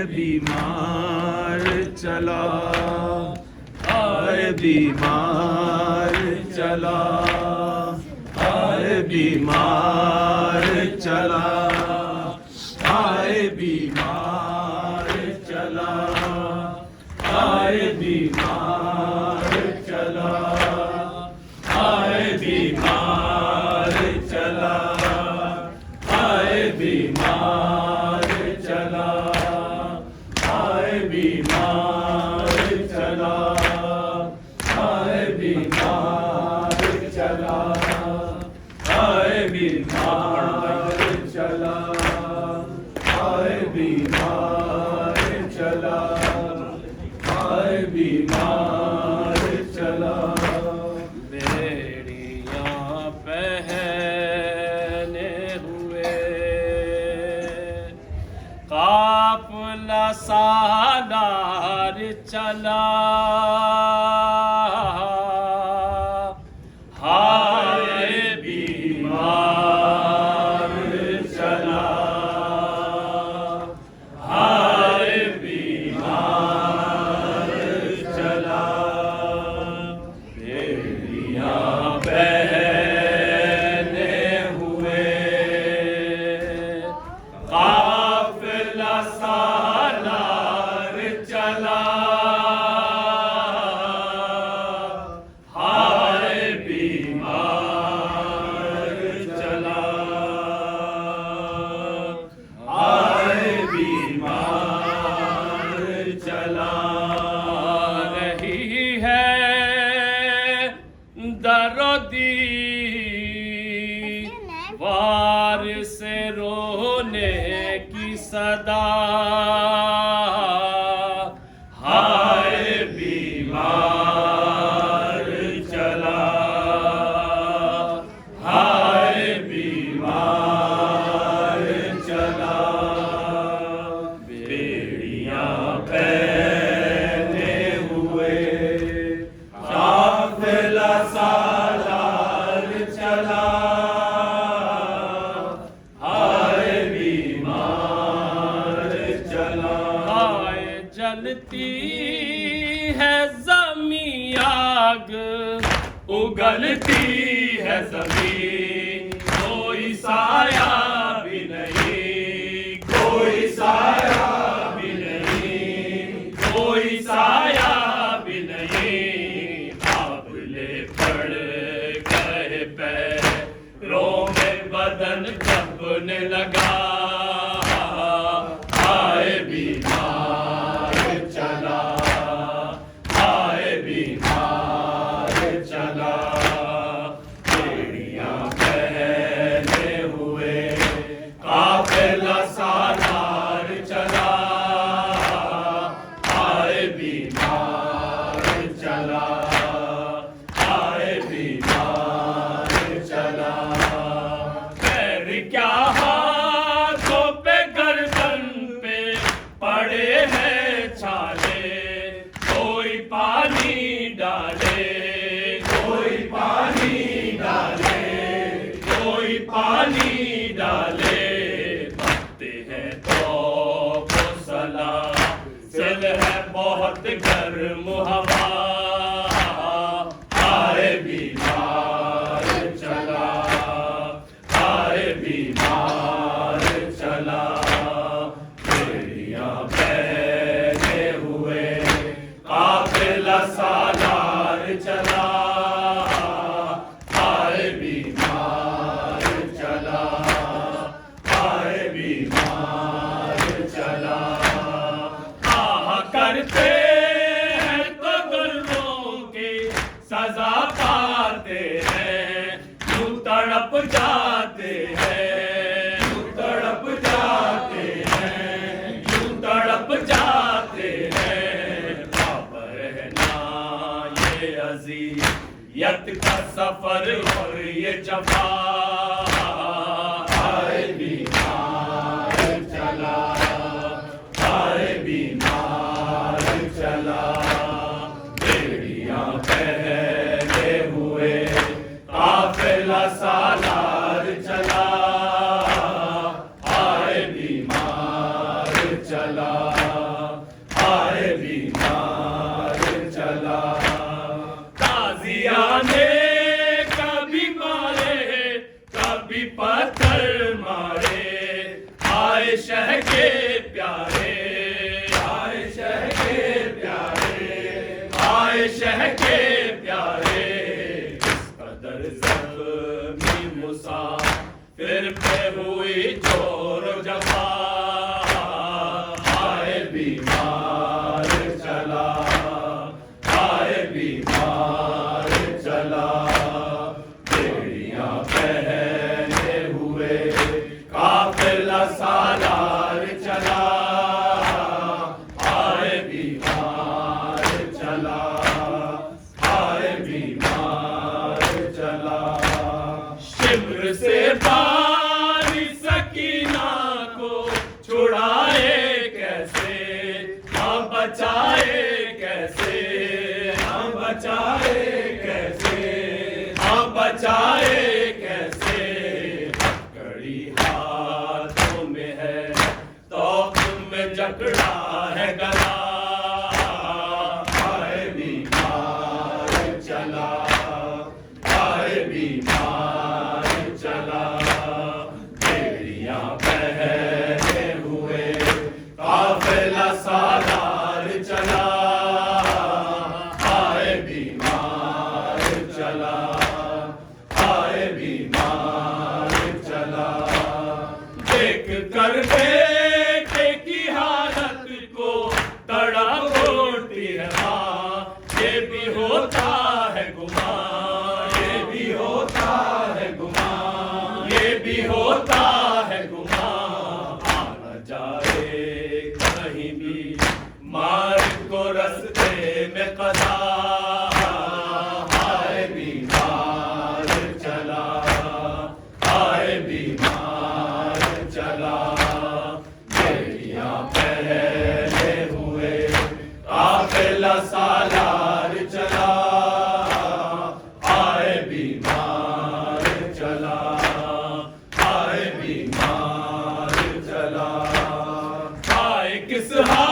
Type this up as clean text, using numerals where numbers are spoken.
बीमार चला, आए बीमार चला, आए बीमार चला, आए बीमार चला, आए बीमार चला, आए बीमार चला, आए बीमार चला, आए बीमार चला, आए बीमार चला, आए बीमार चला, आए बीमार चला, आए बीमार चला। बेड़ियां पहने हुए काफिला सालार चला, हाय बीमार चला, हाय बीमार चला, बेड़ियां पहने हुए काफिला सालार चला, हाय बीमार चला, हाय बीमार चला। रही है दर्दी वार से रोने की सदा, हाय बीमार चला, हाय बीमार चला, बेड़ियां पहने हुए काफिला सालार चला, हाय बीमार चला। हाय जलती है ज़मीं आग, उगलती है ज़मीन, कोई साया भी नहीं, कोई साया भी नहीं, कोई साया भी नहीं। आबले पड़ गए पैरों में बदन दबने लगा, आए बीमार चला, आए बीमार चला, बेड़ियां पहने हुए काफिला सालार चला, आए बीमार चला, आए बीमार चला। पैर क्या हाथों पे गर्दन पे पड़े हैं छाले, कोई पानी डाले, कोई पानी डाले, कोई पानी डाले। पत्ते हैं तो सला सिल है बहुत गर्म हवा, आए बीमार चला, आए बीमार चला, बेड़ियां पहने हुए काफिला सालार चला, आए बीमार चला, आए बीमार चला। आह करते हैं तो गुल्मों की सजा पाते हैं, यूं तड़प जाते हैं, यूं तड़प जाते हैं, यूं तड़प जाते हैं। अब रहना ये अज़ियत का सफर और ये जफा, आए बीमार चला, आए बीमार चला, बेड़ियां पहने हुए काफिला सालार चला, आए बीमार चला। बीमार चला। ताजियाने कभी मारे कभी पत्थर मारे, आए शह के प्यारे, आए शह के प्यारे, आए शह के प्यारे। इस कदर ज़ख्मी मुसाफिर पे हुई जोर जफा, आए बीमार चला, आए बीमार चला। बेड़ियां पहने हुए काफिला सालार चला, आए बीमार चला, आए बीमार चला। शिमर से बारी सकीना को छुड़ाए कैसे, हाँ बचाए कैसे, हम बचाए कैसे, हाँ बचाए कैसे। कड़ी हाथों में है तौक में जकड़ा है गला, आए बीमार चला, आए बीमार चला। बेड़ियां पहने हुए काफिला सालार चला, आए बीमार चला, आए बीमार चला। देख कर बेटे की हालत को तड़प उठती है माँ, ये भी होता है गुमान, ये भी होता है गुमान, ये भी होता है गुमान। आ न जाए कहीं भी मार्ग को रस्ते में कदा, आए बीमार चला, आए बीमार चला। बेड़ियां पहने हुए काफिला सालार चला, आए बीमार चला, आए बीमार चला। आए किस हाल